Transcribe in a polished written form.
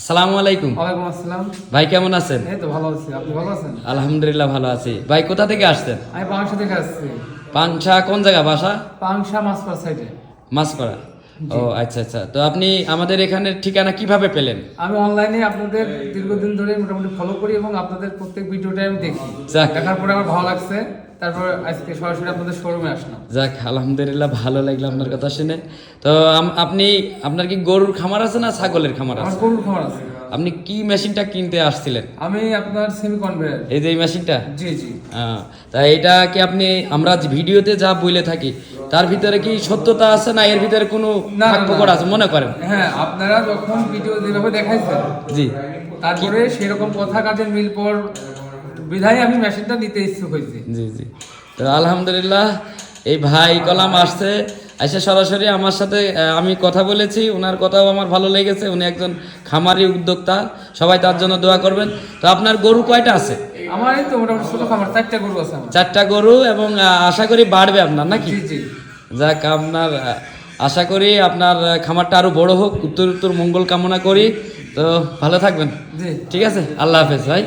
আসসালামু আলাইকুম। ওয়ালাইকুম আসসালাম। ভাই কেমন আছেন? এই তো ভালো আছি, আপনি ভালো আছেন? আলহামদুলিল্লাহ ভালো আছি। ভাই কোথা থেকে আসছেন? আমি পাংশা থেকে আসছি। পাংশা কোন জায়গা বাসা? পাংশা মাছপাড়া সাইডে। মাছপাড়া। জি। ও আচ্ছা আচ্ছা, তো আপনি আমাদের এখানের ঠিকানা কিভাবে পেলেন? আমি অনলাইনে আপনাদের দীর্ঘদিন ধরে মোটামুটি ফলো করি এবং আপনাদের প্রত্যেক ভিডিওটাই আমি দেখি। যাক। দেখার পরে আমার ভালো লাগছে, তারপর আজকে সরাসরি আপনাদের শোরুমে আসলাম। যাক আলহামদুলিল্লাহ, ভালো লাগলো আপনার কথা শুনে। তো আপনি আপনার কি গরুর খামার আছে না ছাগলের খামার আমার আছে? গরুর খামার আছে। আপনি কি মেশিনটা কিনতে আসছিলেন? আমি আপনার সেমি কনভেয়ার। এই যে এই মেশিনটা? জি জি। তা এটা কি আপনি আমরা যে ভিডিওতে যা বলে থাকি তার ভিতরে কি সত্যতা আছে না এর ভিতরে কোনো না, না, ফাঁক না। আছে মনে করেন? হ্যাঁ, আপনারা যখন ভিডিও যেভাবে দেখাইছেন জি তারপরে সেরকম কথা কাজের মিল পর বিধায় আমি মেশিনটা নিতে ইচ্ছুক হয়েছি। জি জি। তো আলহামদুলিল্লাহ এই ভাই কলাম আসছে, এসে সরাসরি আমার সাথে আমি কথা বলেছি, ওনার কথাও আমার ভালো লেগেছে। উনি একজন খামারি উদ্যোক্তা, সবাই তার জন্য দোয়া করবেন। তো আপনার গরু কয়টা আছে? আমার এই তো মোটামুটি ছোট খামার, 4টা গরু আছে আমার। 4টা গরু, এবং আশা করি বাড়বে আপনার নাকি? জি জি। যাক, আপনার আশা করি আপনার খামারটা আরো বড় হোক, উত্তর উত্তর মঙ্গল কামনা করি। তো ভালো থাকবেন। জি। ঠিক আছে, আল্লাহ হাফেজ ভাই।